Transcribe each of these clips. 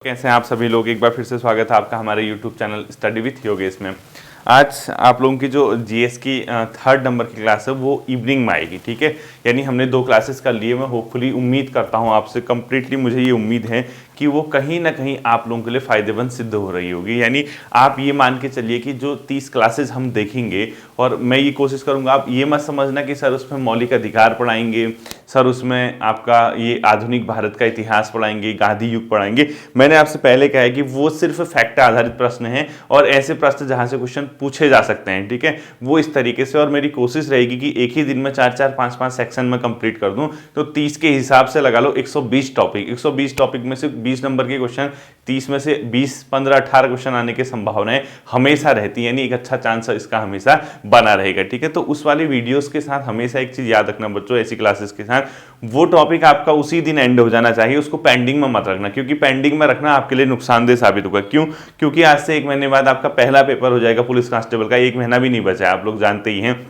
कैसे हैं आप सभी लोग। एक बार फिर से स्वागत है आपका हमारे YouTube channel study with Yogesh में। आज आप लोगों की जो जीएस की थर्ड नंबर की क्लास है वो इवनिंग में आएगी, ठीक है। यानी हमने 2 क्लासेस कर लिए। मैं होपफुली उम्मीद करता हूँ आपसे, कंप्लीटली मुझे ये उम्मीद है कि वो कहीं ना कहीं आप लोगों के लिए फ़ायदेमंद सिद्ध हो रही होगी। यानी आप ये मान के चलिए कि जो 30 क्लासेस हम देखेंगे, और मैं ये कोशिश करूँगा, आप ये मत समझना कि सर उसमें मौलिक अधिकार पढ़ाएंगे, सर उसमें आपका ये आधुनिक भारत का इतिहास पढ़ाएंगे, गांधी युग पढ़ाएंगे। मैंने आपसे पहले कहा है कि वो सिर्फ फैक्ट आधारित प्रश्न हैं और ऐसे प्रश्न जहाँ से क्वेश्चन पूछे जा सकते हैं, ठीक है, वो इस तरीके से। और मेरी कोशिश रहेगी कि एक ही दिन में 4-4, 5-5 सेक्शन में कंप्लीट कर दूं। तो 30 के हिसाब से लगा लो 120 टॉपिक। 120 टॉपिक में से 20 नंबर के क्वेश्चन, 30 में से 20, 15, 18 क्वेश्चन आने की संभावनाएं हमेशा रहती है। यानी एक अच्छा चांस इसका हमेशा बना रहेगा, ठीक है। तो उस वाली वीडियोस के साथ हमेशा एक चीज याद रखना बच्चों, ऐसी क्लासेस के साथ वो टॉपिक आपका उसी दिन एंड हो जाना चाहिए, उसको पेंडिंग में मत रखना, क्योंकि पेंडिंग में रखना आपके लिए नुकसानदेह साबित होगा। क्यों? क्योंकि आज से 1 महीने बाद आपका पहला पेपर हो जाएगा पुलिस कांस्टेबल का। 1 महीना भी नहीं बचा है, आप लोग जानते ही हैं।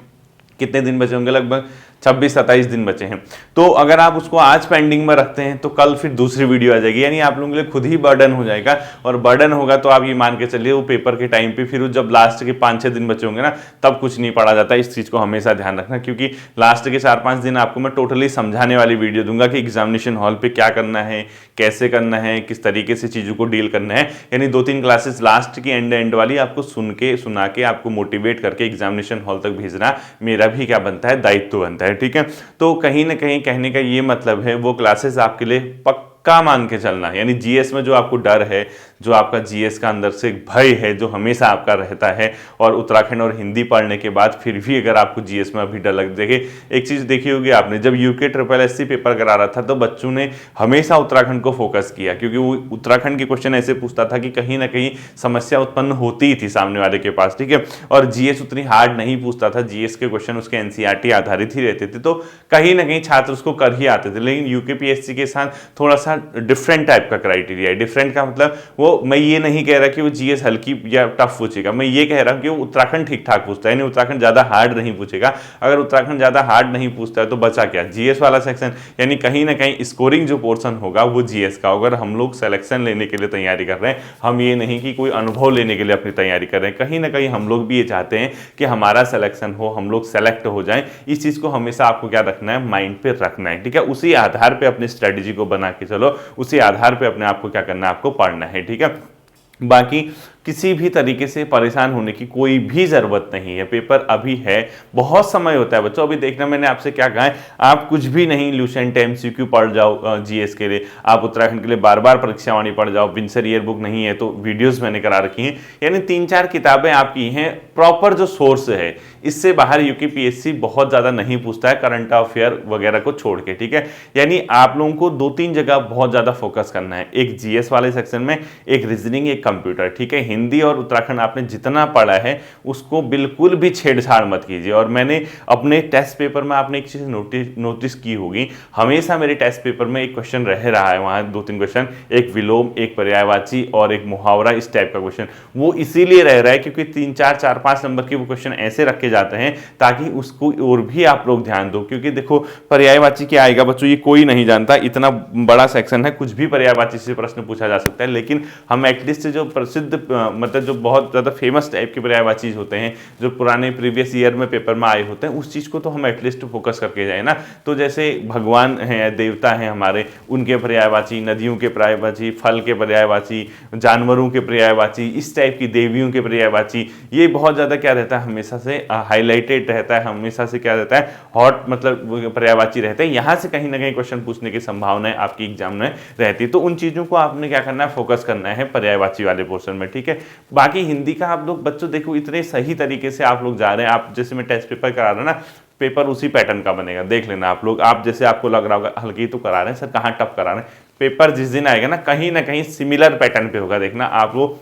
कितने दिन बचे होंगे? लगभग 26-27 दिन बचे हैं। तो अगर आप उसको आज पेंडिंग में रखते हैं तो कल फिर दूसरी वीडियो आ जाएगी, यानी आप लोगों के लिए खुद ही बर्डन हो जाएगा। और बर्डन होगा तो आप ये मान के चलिए वो पेपर के टाइम पे फिर जब लास्ट के 5-6 दिन बचे होंगे ना, तब कुछ नहीं पढ़ा जाता। इस चीज़ को हमेशा ध्यान रखना, क्योंकि लास्ट के 4-5 दिन आपको मैं टोटली समझाने वाली वीडियो दूंगा कि एग्जामिनेशन हॉल पर क्या करना है, कैसे करना है, किस तरीके से चीज़ों को डील करना है। यानी 2-3 क्लासेस लास्ट की एंड वाली आपको सुना के आपको मोटिवेट करके एग्जामिनेशन हॉल तक भेजना मेरा भी क्या बनता है, दायित्व बनता है, ठीक है। तो कहीं ना कहीं कहने का ये मतलब है वो क्लासेस आपके लिए पक्का मान के चलना। यानी जीएस में जो आपको डर है, जो आपका जीएस का अंदर से भय है, जो हमेशा आपका रहता है, और उत्तराखंड और हिंदी पढ़ने के बाद फिर भी अगर आपको जीएस में अभी डर लग, देखिए एक चीज़ देखी होगी आपने, जब यूके ट्रिपल एससी पेपर करा रहा था तो बच्चों ने हमेशा उत्तराखंड को फोकस किया, क्योंकि वो उत्तराखंड के क्वेश्चन ऐसे पूछता था कि कहीं ना कहीं समस्या उत्पन्न होती ही थी सामने वाले के पास, ठीक है। और जीएस उतनी हार्ड नहीं पूछता था, जीएस के क्वेश्चन उसके एनसीईआरटी आधारित ही रहते थे, तो कहीं ना कहीं छात्र उसको कर ही आते थे। लेकिन यूकेपीएससी के साथ थोड़ा सा डिफरेंट टाइप का क्राइटेरिया है। डिफरेंट का मतलब वो, मैं ये नहीं कह रहा कि वो जीएस हल्की या टफ पूछेगा, मैं ये कह रहा हूं कि वो उत्तराखंड ठीक ठाक पूछता है, यानी उत्तराखंड ज्यादा हार्ड नहीं पूछेगा। अगर उत्तराखंड ज्यादा हार्ड नहीं पूछता है तो बचा क्या? जीएस वाला सेक्शन। यानी कहीं ना कहीं स्कोरिंग जो पोर्शन होगा वो जीएस का। अगर हम लोग सिलेक्शन लेने के लिए तैयारी कर रहे हैं, हम ये नहीं कि कोई अनुभव लेने के लिए अपनी तैयारी कर रहे हैं, कहीं ना कहीं हम लोग भी ये चाहते हैं कि हमारा सिलेक्शन हो, हम लोग सेलेक्ट हो जाएं। इस चीज को हमेशा आपको क्या रखना है, माइंड पे रखना है, ठीक है। उसी आधार पे अपनी स्ट्रेटेजी को बना के चलो, उसी आधार पे अपने आप को क्या करना है, आपको पढ़ना है, ठीक है। बाकी किसी भी तरीके से परेशान होने की कोई भी जरूरत नहीं है। पेपर अभी है, बहुत समय होता है बच्चों। अभी देखना मैंने आपसे क्या कहा है, आप कुछ भी नहीं लूसेंट एमसीक्यू पढ़ जाओ जीएस के लिए, आप उत्तराखंड के लिए बार परीक्षावाणी पढ़ जाओ, विंसर ईयर बुक नहीं है तो वीडियोस मैंने करा रखी हैं। यानी 3-4 किताबें आपकी हैं, प्रॉपर जो सोर्स है। इससे बाहर यूकेपीएससी बहुत ज्यादा नहीं पूछता है, करंट अफेयर वगैरह को छोड़ के, ठीक है। यानी आप लोगों को 2-3 जगह बहुत ज्यादा फोकस करना है, एक जीएस वाले सेक्शन में, एक रीजनिंग, एक कंप्यूटर, ठीक है। हिंदी और उत्तराखंड आपने जितना पढ़ा है उसको बिल्कुल भी छेड़छाड़ मत कीजिए। और मैंने अपने टेस्ट पेपर में, आपने एक चीज नोटिस की होगी, हमेशा मेरे टेस्ट पेपर में एक क्वेश्चन रह रहा है, वहां 2-3 क्वेश्चन, एक विलोम, एक पर्यायवाची और एक मुहावरा, इस टाइप का क्वेश्चन। वो इसीलिए रह रहा है क्योंकि 3-4, 4-5 नंबर के वो क्वेश्चन ऐसे रखे जाते हैं ताकि उसको और भी आप लोग ध्यान दो। क्योंकि देखो पर्यायवाची क्या आएगा बच्चों, ये कोई नहीं जानता, इतना बड़ा सेक्शन है, कुछ भी पर्यायवाची से प्रश्न पूछा जा सकता है। लेकिन हम एटलीस्ट जो प्रसिद्ध मतलब जो बहुत ज़्यादा फेमस टाइप के पर्यायवाची होते हैं, जो पुराने प्रीवियस ईयर में पेपर में आए होते हैं, उस चीज़ को तो हम एटलीस्ट फोकस करके जाए ना। तो जैसे भगवान हैं, देवता हैं हमारे, उनके पर्यायवाची, नदियों के पर्यायवाची, फल के पर्यायवाची, जानवरों के पर्यायवाची, इस टाइप की देवियों के पर्यायवाची, ये बहुत ज़्यादा क्या रहता है, हमेशा से हाईलाइटेड रहता है, हमेशा से क्या रहता है, हॉट मतलब पर्यायवाची रहते हैं। यहाँ से कहीं ना कहीं क्वेश्चन पूछने की संभावनाएं आपकी एग्जाम में रहती है। तो उन चीज़ों को आपने क्या करना है, फोकस करना है पर्यायवाची वाले पोर्शन में, ठीक है। बाकी हिंदी का आप लोग बच्चों देखो इतने सही तरीके से आप लोग जा रहे हैं, आप जैसे मैं टेस्ट पेपर करा रहा हूं ना, पेपर उसी पैटर्न का बनेगा, देख लेना आप लोग। आप जैसे आपको लग रहा होगा हल्की तो करा रहे हैं सर, कहाँ टफ करा रहे हैं, पेपर जिस दिन आएगा ना कहीं सिमिलर पैटर्न पे होगा, देखना आप लोग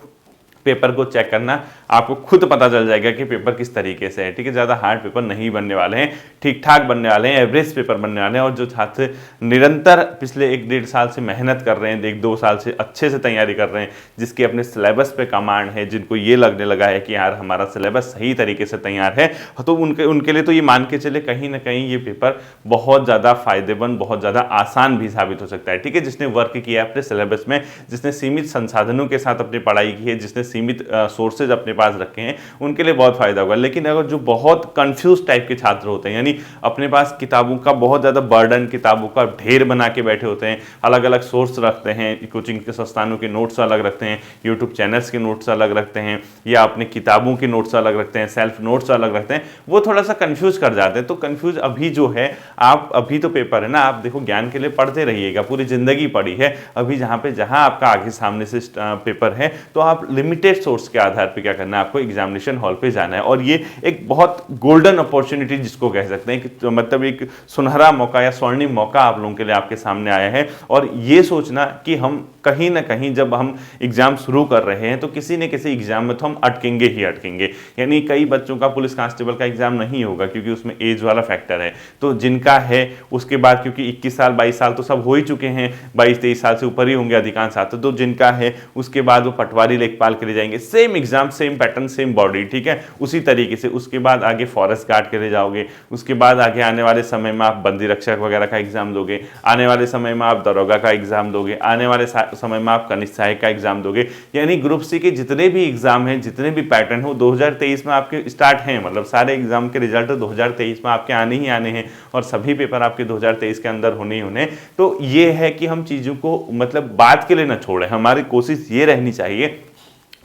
पेपर को चेक करना, आपको खुद पता चल जाएगा कि पेपर किस तरीके से है, ठीक है। ज़्यादा हार्ड पेपर नहीं बनने वाले हैं, ठीक ठाक बनने वाले हैं, एवरेज पेपर बनने वाले हैं। और जो छात्र निरंतर पिछले 1-1.5 साल से मेहनत कर रहे हैं, 1-2 साल से अच्छे से तैयारी कर रहे हैं, जिसके अपने सिलेबस पे कमांड है, जिनको ये लगने लगा है कि यार हमारा सिलेबस सही तरीके से तैयार है, तो उनके लिए तो ये मान के चले कहीं ना कहीं ये पेपर बहुत ज़्यादा फायदेमंद, बहुत ज़्यादा आसान भी साबित हो सकता है, ठीक है। जिसने वर्क किया है अपने सिलेबस में, जिसने सीमित संसाधनों के साथ अपनी पढ़ाई की है, जिसने सीमित सोर्सेज अपने पास रखे हैं, उनके लिए बहुत फायदा होगा। लेकिन अगर जो बहुत कंफ्यूज टाइप के छात्र होते हैं, यानी अपने पास किताबों का बहुत ज़्यादा बर्डन, किताबों का ढेर बना के बैठे होते हैं, अलग अलग सोर्स रखते हैं, कोचिंग के संस्थानों के नोट्स अलग रखते हैं, यूट्यूब चैनल्स के नोट्स अलग रखते हैं, या अपने किताबों के नोट्स अलग रखते हैं, सेल्फ नोट्स अलग रखते हैं, वो थोड़ा सा कंफ्यूज कर जाते हैं। तो कंफ्यूज अभी जो है, आप अभी तो पेपर है ना, आप देखो ज्ञान के लिए पढ़ते रहिएगा, पूरी जिंदगी पढ़ी है। अभी जहाँ आपका आगे सामने से पेपर है, तो आप लिमिटेड सोर्स के आधार पर क्या करना है, आपको एग्जामिनेशन हॉल पे जाना है। और ये एक बहुत गोल्डन अपॉर्चुनिटी जिसको कह सकते हैं, कि मतलब एक सुनहरा मौका या स्वर्णिम मौका आप लोगों के लिए आपके सामने आया है। और ये सोचना कि हम कहीं ना कहीं जब हम एग्जाम शुरू कर रहे हैं, तो किसी न किसी एग्जाम में तो हम अटकेंगे ही अटकेंगे। यानी कई बच्चों का पुलिस कांस्टेबल का एग्जाम नहीं होगा, क्योंकि उसमें एज वाला फैक्टर है। तो जिनका है उसके बाद, क्योंकि 21 साल 22 साल तो सब हो ही चुके हैं, 22-23 साल से ऊपर ही होंगे अधिकांश छात्र, तो जिनका है उसके बाद वो पटवारी लेखपाल के लिए जाएंगे, same exam, same pattern, same body, ठीक है, उसी तरीके से। उसके बाद आगे फॉरेस्ट गार्ड के लिए जाओगे, उसके बाद आगे आने वाले समय में आप बंदी रक्षक वगैरह का एग्जाम दोगे, आने वाले समय में आप दरोगा का एग्जाम दोगे, आने वाले समय में आप कनिष्ठ सहायक का एग्जाम दोगे। यानी ग्रुप सी के जितने भी एग्जाम हैं, जितने भी पैटर्न हो, 2023 में आपके स्टार्ट हैं, मतलब सारे एग्जाम के रिजल्ट 2023 में आपके आने ही आने हैं, और सभी पेपर आपके 2023 के अंदर होने ही होने। तो ये है कि हम चीज़ों को मतलब बात के लिए ना छोड़ें। हमारी कोशिश ये रहनी चाहिए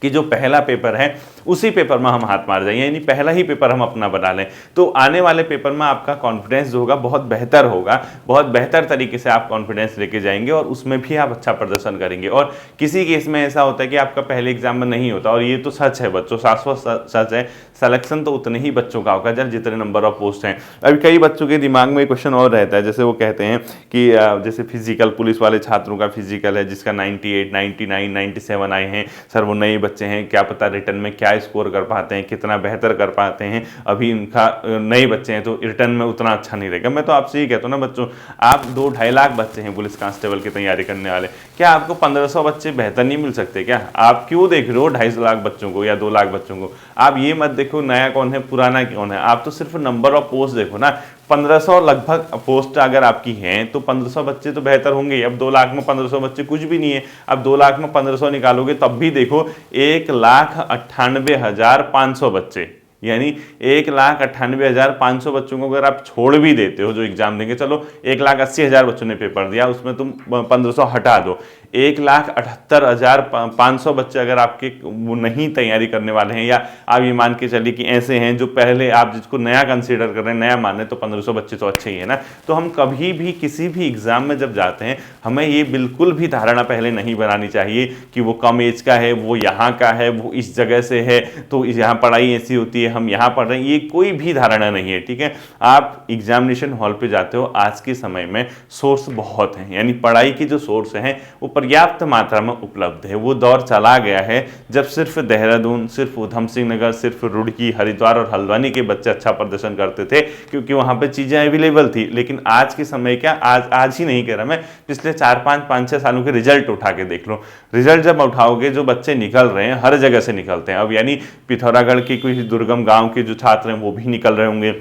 कि जो पहला पेपर है उसी पेपर में हम हाथ मार जाएं, यानी पहला ही पेपर हम अपना बना लें, तो आने वाले पेपर में आपका कॉन्फिडेंस जो होगा बहुत बेहतर होगा, बहुत बेहतर तरीके से आप कॉन्फिडेंस लेके जाएंगे, और उसमें भी आप अच्छा प्रदर्शन करेंगे। और किसी केस में ऐसा होता है कि आपका पहले एग्जाम में नहीं होता, और ये तो सच है बच्चों, शाश्वत सच है, सिलेक्शन तो उतने ही बच्चों का होगा जितने नंबर ऑफ पोस्ट हैं। अभी कई बच्चों के दिमाग में क्वेश्चन और रहता है, जैसे वो कहते हैं कि जैसे फिजिकल, पुलिस वाले छात्रों का फिजिकल है जिसका 98, 99, 97 आए हैं, सर वो नए बच्चे हैं, क्या पता रिटर्न में क्या स्कोर कर पाते हैं, कितना बेहतर कर पाते हैं, अभी इनका नए बच्चे हैं तो रिटर्न में उतना अच्छा नहीं रहेगा। मैं तो आपसे ये कहता हूँ ना बच्चों, आप 2-2.5 लाख बच्चे हैं पुलिस कांस्टेबल की तैयारी करने वाले, क्या आपको 1500 बच्चे बेहतर नहीं मिल सकते क्या? आप क्यों देख रहे हो 2.5 लाख बच्चों को या 2 लाख बच्चों को? आप ये मत देखो नया कौन है पुराना कौन है, आप तो सिर्फ नंबर ऑफ पोस्ट देखो ना। 1500 लगभग पोस्ट अगर आपकी हैं तो 1500 बच्चे तो बेहतर होंगे। अब 2 लाख में 1500 बच्चे कुछ भी नहीं है। अब 2 लाख में 1500 निकालोगे तब भी देखो 1,98,500 बच्चे, यानी 1,98,500 बच्चों को अगर आप छोड़ भी देते हो जो एग्जाम देंगे, चलो 1,80,000 बच्चों ने पेपर दिया, उसमें तुम 1500 हटा दो, 1,78,500 बच्चे अगर आपके वो नहीं तैयारी करने वाले हैं, या आप ये मान के चलिए कि ऐसे हैं जो पहले आप जिसको नया कंसीडर कर रहे हैं, नया माने, तो 1500 बच्चे तो अच्छे ही है ना। तो हम कभी भी किसी भी एग्जाम में जब जाते हैं, हमें ये बिल्कुल भी धारणा पहले नहीं बनानी चाहिए कि वो कम एज का है, वो यहाँ का है, वो इस जगह से है, तो यहाँ पढ़ाई ऐसी होती है, हम यहाँ पढ़ रहे हैं, ये कोई भी धारणा नहीं है, ठीक है। आप एग्जामिनेशन हॉल पे जाते हो, आज के समय में सोर्स बहुत हैं, यानी पढ़ाई की जो सोर्स हैं वो पर्याप्त मात्रा में उपलब्ध है। वो दौर चला गया है जब सिर्फ देहरादून, सिर्फ उधम सिंह नगर, सिर्फ रुड़की, हरिद्वार और हल्द्वानी के बच्चे अच्छा प्रदर्शन करते थे, क्योंकि वहां पे चीजें अवेलेबल थी। लेकिन आज के समय क्या, आज ही नहीं कह रहा मैं, पिछले 4-5-5-6 सालों के रिजल्ट उठा के देख लो। रिजल्ट जब उठाओगे, जो बच्चे निकल रहे हैं हर जगह से निकलते हैं। अब यानी पिथौरागढ़ के कुछ दुर्गम गांव के जो छात्र हैं वो भी निकल रहे होंगे,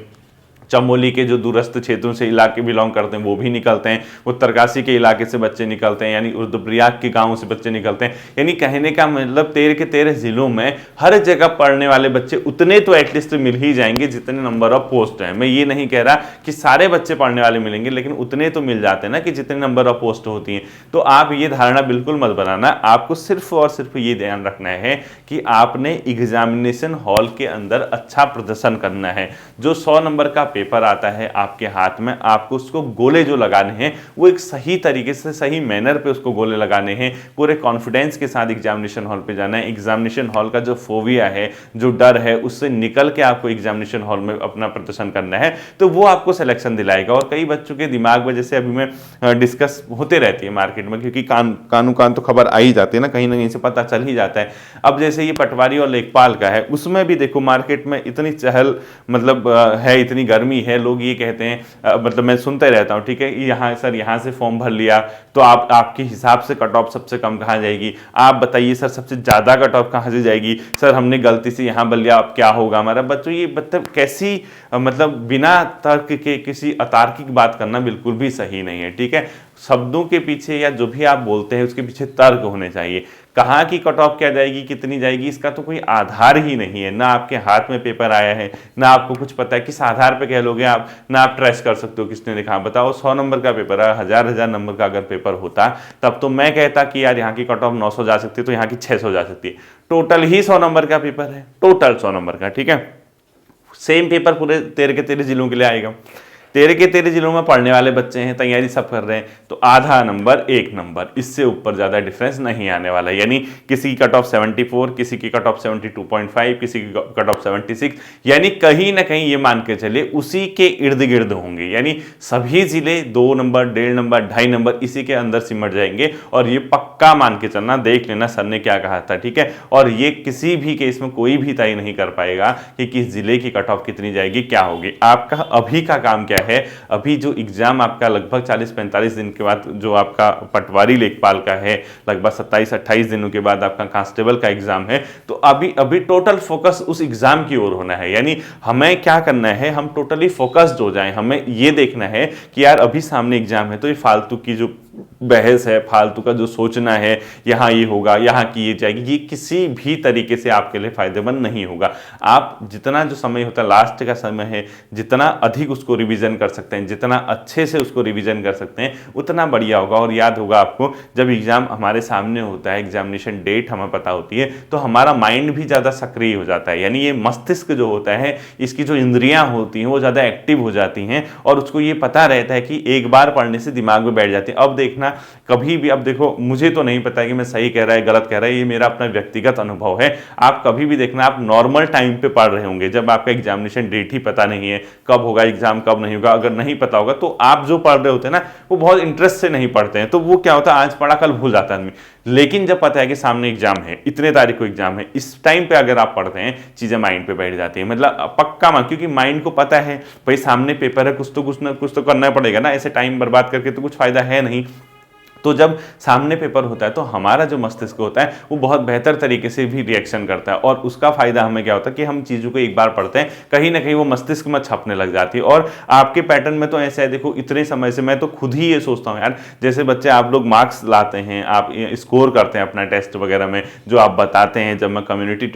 चमोली के जो दूरस्थ क्षेत्रों से इलाके बिलोंग करते हैं वो भी निकलते हैं, उत्तरकाशी के इलाके से बच्चे निकलते हैं, यानी रुद्रप्रयाग के गांवों से बच्चे निकलते हैं। यानी कहने का मतलब 13 के 13 जिलों में हर जगह पढ़ने वाले बच्चे उतने तो एटलीस्ट मिल ही जाएंगे जितने नंबर ऑफ पोस्ट हैं। मैं ये नहीं कह रहा कि सारे बच्चे पढ़ने वाले मिलेंगे, लेकिन उतने तो मिल जाते हैं ना कि जितने नंबर ऑफ पोस्ट होती हैं। तो आप ये धारणा बिल्कुल मत बनाना, आपको सिर्फ और सिर्फ ये ध्यान रखना है कि आपने एग्जामिनेशन हॉल के अंदर अच्छा प्रदर्शन करना है। जो 100 नंबर का पेपर आता है आपके हाथ में, आपको उसको गोले जो लगाने हैं वो एक सही तरीके से सही मैनर पे उसको गोले लगाने हैं, पूरे कॉन्फिडेंस के साथ एग्जामिनेशन हॉल पे जाना है। एग्जामिनेशन हॉल का जो फोबिया है, जो डर है, उससे निकल के आपको एग्जामिनेशन हॉल में अपना प्रदर्शन करना है, तो वो आपको सिलेक्शन दिलाएगा। और कई बच्चों के दिमाग में जैसे अभी में डिस्कस होते रहती है मार्केट में, क्योंकि कान तो खबर आ ही जाती है ना, कहीं से पता चल ही जाता है। अब जैसे ये पटवारी और लेखपाल का है, उसमें भी देखो मार्केट में इतनी चहल मतलब है, इतनी गर्मी है, लोग ये कहते हैं मतलब मैं सुनते रहता हूँ, ठीक है, यहाँ सर यहाँ से फॉर्म भर लिया तो आपके हिसाब से कट ऑफ सबसे कम कहाँ जाएगी, आप बताइए सर सबसे ज्यादा कट ऑफ कहाँ से जाएगी, सर हमने गलती से यहाँ भर लिया अब क्या होगा हमारा। बच्चों ये मतलब कैसी मतलब बिना तर्क के किसी अतार्किक बात करना बिल्कुल भी सही नहीं है, ठीक है। शब्दों के पीछे या जो भी आप बोलते हैं उसके पीछे तर्क होने चाहिए। कहाँ की कट ऑफ क्या जाएगी, कितनी जाएगी, इसका तो कोई आधार ही नहीं है। ना आपके हाथ में पेपर आया है, ना आपको कुछ पता है, किस आधार पे कह लोगे आप, ना आप ट्रेस कर सकते हो किसने लिखा। बताओ 100 नंबर का पेपर है, हजार नंबर का अगर पेपर होता तब तो मैं कहता कि यार यहाँ की कट ऑफ 900 जा सकती है तो यहाँ की 600 जा सकती है। टोटल ही 100 नंबर का पेपर है, टोटल 100 नंबर का, ठीक है। सेम पेपर पूरे 13 के 13 जिलों के लिए आएगा। 13 के 13 जिलों में पढ़ने वाले बच्चे हैं, तैयारी सब कर रहे हैं, तो आधा नंबर 1 नंबर, इससे ऊपर ज्यादा डिफरेंस नहीं आने वाला। यानी किसी की कट ऑफ 74, किसी की कट ऑफ 72.5, किसी की कट ऑफ 76, यानी कहीं ना कहीं ये मान के चले उसी के इर्द गिर्द होंगे। यानी सभी जिले 2 नंबर, 1.5 नंबर, 2.5 नंबर इसी के अंदर सिमट जाएंगे। और ये पक्का मान के चलना, देख लेना सर ने क्या कहा था, ठीक है। और ये किसी भी केस में कोई भी तय नहीं कर पाएगा कि किस जिले की कट ऑफ कितनी जाएगी, क्या होगी। आपका अभी का काम क्या है, अभी जो एग्जाम आपका लगभग 40-45 दिन के बाद जो आपका पटवारी लेखपाल का है, लगभग 27-28 दिनों के बाद आपका कांस्टेबल का एग्जाम है, तो अभी टोटल फोकस उस एग्जाम की ओर होना है। यानी हमें क्या करना है, हम टोटली फोकस्ड हो जाएं। हमें ये देखना है कि यार अभी सामने एग्जाम है, तो ये फालतू की जो बहस है, फालतू का जो सोचना है, यहाँ ये होगा, यहाँ की ये जाएगी, ये किसी भी तरीके से आपके लिए फायदेमंद नहीं होगा। आप जितना जो समय होता है, लास्ट का समय है, जितना अधिक उसको रिवीजन कर सकते हैं, जितना अच्छे से उसको रिवीजन कर सकते हैं, उतना बढ़िया होगा। और याद होगा आपको, जब एग्जाम हमारे सामने होता है, एग्जामिनेशन डेट हमें पता होती है, तो हमारा माइंड भी ज़्यादा सक्रिय हो जाता है। यानी ये मस्तिष्क जो होता है, इसकी जो इंद्रियां होती हैं वो ज़्यादा एक्टिव हो जाती हैं, और उसको ये पता रहता है कि एक बार पढ़ने से दिमाग में बैठ जाती है। अब देखना कभी भी, अब देखो मुझे तो नहीं पता कि मैं सही कह रहा है गलत कह रहा है, ये मेरा अपना व्यक्तिगत अनुभव है। आप कभी भी देखना, आप नॉर्मल टाइम पे पढ़ रहे होंगे, जब आपका एग्जामिनेशन डेट ही पता नहीं है, कब होगा एग्जाम कब नहीं होगा, अगर नहीं पता होगा तो आप जो पढ़ रहे होते हैं ना, वो बहुत इंटरेस्ट से नहीं पढ़ते हैं, तो वो क्या होता है, आज पढ़ा कल भूल जाता है आदमी। लेकिन जब पता है कि सामने एग्जाम है, इतने तारीख को एग्जाम है, इस टाइम पे अगर आप पढ़ते हैं, चीजें माइंड पे बैठ जाती है, मतलब पक्का मान, क्योंकि माइंड को पता है भाई सामने पेपर है, कुछ तो करना पड़ेगा ना, ऐसे टाइम बर्बाद करके तो कुछ फायदा है नहीं। तो जब सामने पेपर होता है तो हमारा जो मस्तिष्क होता है वो बहुत बेहतर तरीके से भी रिएक्शन करता है, और उसका फायदा हमें क्या होता है कि हम चीज़ों को एक बार पढ़ते हैं, कहीं ना कहीं वो मस्तिष्क में छपने लग जाती है। और आपके पैटर्न में तो ऐसा है, देखो इतने समय से मैं तो खुद ही ये सोचता हूँ यार, जैसे बच्चे आप लोग मार्क्स लाते हैं, आप स्कोर करते हैं अपना टेस्ट वगैरह में, जो आप बताते हैं, जब मैं कम्युनिटी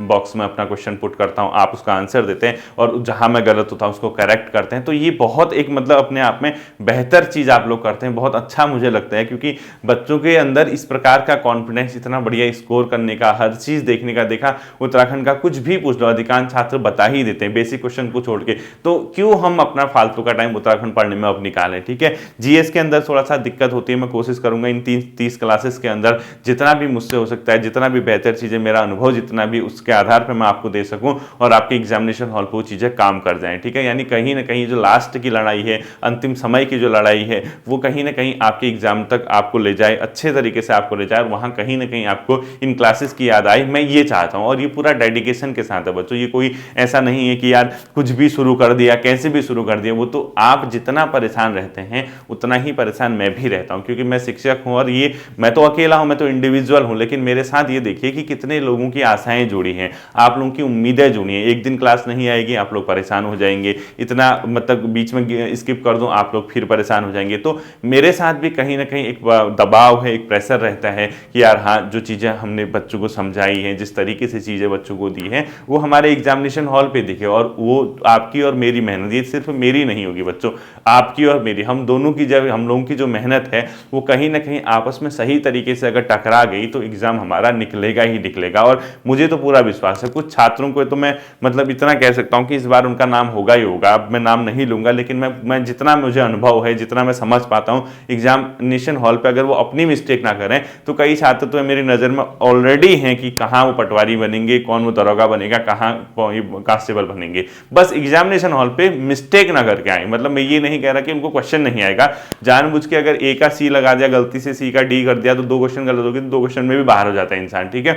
बॉक्स में अपना क्वेश्चन पुट करता हूँ, आप उसका आंसर देते हैं, और जहाँ मैं गलत होता हूँ उसको करेक्ट करते हैं, तो ये बहुत एक मतलब अपने आप में बेहतर चीज़ आप लोग करते हैं, बहुत अच्छा मुझे लगता है। क्योंकि बच्चों के अंदर इस प्रकार का कॉन्फिडेंस, इतना बढ़िया स्कोर करने का, हर चीज देखने का, देखा उत्तराखंड का कुछ भी पूछ लो, अधिकांश छात्र बता ही देते हैं बेसिक क्वेश्चन को छोड़ के, तो क्यों हम अपना फालतू का टाइम उत्तराखंड पढ़ने में अब निकालें, ठीक है। जीएस के अंदर थोड़ा सा दिक्कत होती है, मैं कोशिश करूंगा इन 30 क्लासेस के अंदर जितना भी मुझसे हो सकता है, जितना भी बेहतर चीजें, मेरा अनुभव जितना भी, उसके आधार पर मैं आपको दे सकूं, और आपके एग्जामिनेशन हॉल पर वो चीजें काम कर जाएं, ठीक है। यानी कहीं ना कहीं जो लास्ट की लड़ाई है, अंतिम समय की जो लड़ाई है, वो कहीं ना कहीं आपके एग्जाम तक आपको ले जाए, अच्छे तरीके से आपको ले जाए, और वहां कहीं ना कहीं आपको इन क्लासेस की याद आए, मैं ये चाहता हूं। और ये पूरा डेडिकेशन के साथ है बच्चों, ये कोई ऐसा नहीं है कि यार कुछ भी शुरू कर दिया, कैसे भी शुरू कर दिया। वो तो आप जितना परेशान रहते हैं उतना ही परेशान मैं भी रहता हूं, क्योंकि मैं शिक्षक हूं, और ये मैं तो अकेला हूं, मैं तो इंडिविजुअल हूं, लेकिन मेरे साथ ये देखिए कि कितने लोगों की आशाएं जुड़ी हैं, आप लोगों की उम्मीदें जुड़ी हैं। एक दिन क्लास नहीं आएगी, आप लोग परेशान हो जाएंगे, इतना मतलब बीच में स्किप कर दूं, आप लोग फिर परेशान हो जाएंगे। तो मेरे साथ भी कहीं ना कहीं एक दबाव है, एक प्रेशर रहता है कि यार हाँ, जो चीज़ें हमने बच्चों को समझाई हैं, जिस तरीके से चीज़ें बच्चों को दी हैं, वो हमारे एग्जामिनेशन हॉल पे दिखे। और वो आपकी और मेरी मेहनत, ये सिर्फ मेरी नहीं होगी बच्चों, आपकी और मेरी, हम दोनों की, जब हम लोगों की जो मेहनत है वो कहीं ना कहीं आपस में सही तरीके से अगर टकरा गई तो एग्जाम हमारा निकलेगा ही निकलेगा। और मुझे तो पूरा विश्वास है, कुछ छात्रों को तो मैं मतलब इतना कह सकता हूँ कि इस बार उनका नाम होगा ही होगा। अब मैं नाम नहीं लूंगा, लेकिन मैं जितना मुझे अनुभव है, जितना मैं समझ पाता हूँ एग्जामिनेशन हॉल पे, अगर वो अपनी मिस्टेक ना करें तो कई छात्र तो मेरी नज़र में ऑलरेडी हैं कि कहाँ वो पटवारी बनेंगे, कौन वो दरोगा बनेगा, कहाँ कांस्टेबल बनेंगे। बस एग्जामिनेशन हॉल पे मिस्टेक ना करके आए। मतलब मैं ये नहीं कह रहा कि उनको क्वेश्चन नहीं आएगा, जानबूझ के अगर ए का सी लगा दिया, गलती से सी का डी कर दिया तो 2 क्वेश्चन गलत हो गए तो 2 क्वेश्चन में भी बाहर हो जाता है इंसान, ठीक है।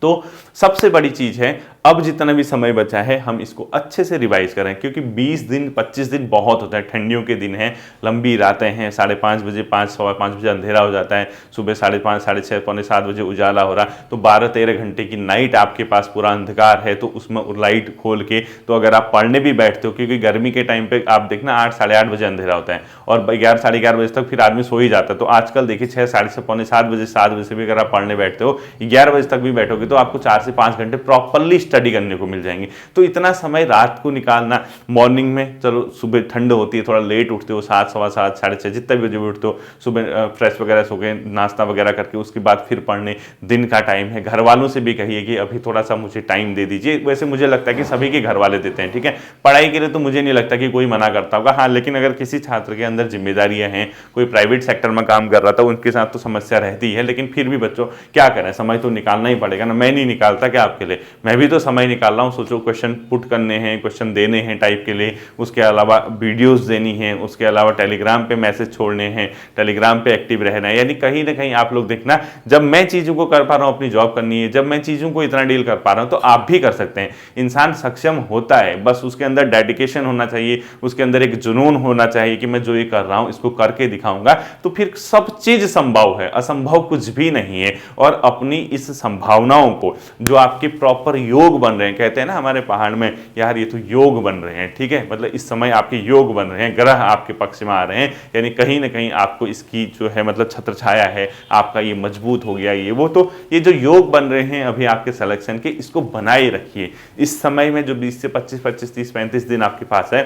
तो सबसे बड़ी चीज है, अब जितना भी समय बचा है हम इसको अच्छे से रिवाइज करें, क्योंकि 20 दिन 25 दिन बहुत होता है, ठंडियों के दिन हैं, लंबी रातें हैं, 5:30 बजे 5-5:15 बजे अंधेरा हो जाता है, सुबह 5:30 6:30 पौने 7 बजे उजाला हो रहा, तो 12-13 घंटे की नाइट आपके पास पूरा अंधकार है। तो उसमें लाइट खोल के तो अगर आप पढ़ने भी बैठते हो, क्योंकि गर्मी के टाइम पे आप देखना 8 साढ़े 8 बजे अंधेरा होता है और 11 साढ़े 11 बजे तक फिर आदमी सो ही जाता है। तो आजकल देखिए 6 साढ़े 6 पौने 7 बजे 7 बजे से भी अगर आप पढ़ने बैठते हो, 11 बजे तक भी बैठोगे तो आपको 4 से 5 घंटे प्रॉपरली स्टडी करने को मिल जाएंगे। तो इतना समय रात को निकालना, मॉर्निंग में चलो सुबह ठंड होती है, थोड़ा लेट उठते हो, 7 सवा 7 6:30 जितने बजे भी उठते हो, सुबह फ्रेश वगैरह सो गए, नाश्ता वगैरह करके उसके बाद फिर पढ़ने, दिन का टाइम है। घर वालों से भी कहिए कि अभी थोड़ा सा मुझे टाइम दे दीजिए। वैसे मुझे लगता है कि सभी के घर वाले देते हैं, ठीक है, पढ़ाई के लिए तो मुझे नहीं लगता कि कोई मना करता होगा। हाँ, लेकिन अगर किसी छात्र के अंदर जिम्मेदारियां हैं, कोई प्राइवेट सेक्टर में काम कर रहा था, उनके साथ तो समस्या रहती है, लेकिन फिर भी बच्चों क्या करें, समय तो निकालना ही पड़ेगा ना। मैं नहीं निकालता क्या आपके लिए, मैं भी तो समय निकाल रहा हूँ। सोचो क्वेश्चन पुट करने हैं, क्वेश्चन देने हैं टाइप के लिए, उसके अलावा वीडियोस देनी है, उसके अलावा टेलीग्राम पे मैसेज छोड़ने हैं, टेलीग्राम पे एक्टिव रहना है। यानी कहीं ना कहीं आप लोग देखना, जब मैं चीज़ों को कर पा रहा हूँ, अपनी जॉब करनी है, जब मैं चीज़ों को इतना डील कर पा रहा हूँ, तो आप भी कर सकते हैं। इंसान सक्षम होता है, बस उसके अंदर डेडिकेशन होना चाहिए, उसके अंदर एक जुनून होना चाहिए कि मैं जो ये कर रहा हूँ इसको करके दिखाऊंगा, तो फिर सब चीज़ संभव है, असंभव कुछ भी नहीं है। और अपनी इस संभावनाओं को, जो आपके प्रॉपर योग बन रहे हैं, कहते हैं ना हमारे पहाड़ में, यार ये तो योग बन रहे हैं, ठीक है, मतलब इस समय आपके योग बन रहे हैं, ग्रह आपके पक्ष में आ रहे हैं, यानी कहीं ना कहीं आपको इसकी जो है मतलब छत्र छाया है, आपका ये मजबूत हो गया, ये वो, तो ये जो योग बन रहे हैं अभी आपके सिलेक्शन के, इसको बनाए रखिए। इस समय में जो 20 से 25 30 35 दिन आपके पास है,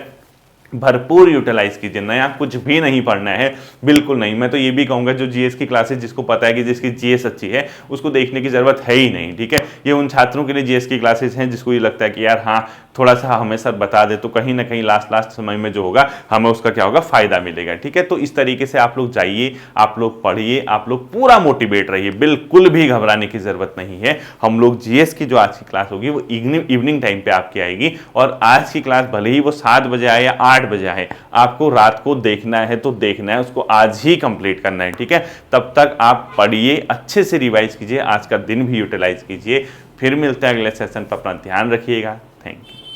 भरपूर यूटिलाइज कीजिए। नया कुछ भी नहीं पढ़ना है, बिल्कुल नहीं। मैं तो ये भी कहूँगा, जो जीएस की क्लासेस, जिसको पता है कि जिसकी जीएस अच्छी है, उसको देखने की जरूरत है ही नहीं, ठीक है। ये उन छात्रों के लिए जीएस की क्लासेस हैं जिसको ये लगता है कि यार हाँ, थोड़ा सा हमें सर बता दे तो कहीं ना कहीं लास्ट समय में जो होगा हमें उसका क्या होगा, फायदा मिलेगा, ठीक है। तो इस तरीके से आप लोग जाइए, आप लोग पढ़िए, आप लोग पूरा मोटिवेट रहिए, बिल्कुल भी घबराने की जरूरत नहीं है। हम लोग जीएस की जो आज की क्लास होगी वो इवनिंग टाइम पे आपकी आएगी, और आज की क्लास भले ही वो 7 बजे आए या 8 बजे आए, आपको रात को देखना है तो देखना है, उसको आज ही कंप्लीट करना है, ठीक है। तब तक आप पढ़िए, अच्छे से रिवाइज कीजिए, आज का दिन भी यूटिलाइज कीजिए। फिर मिलते हैं अगले सेशन पर, अपना ध्यान रखिएगा। Thank you.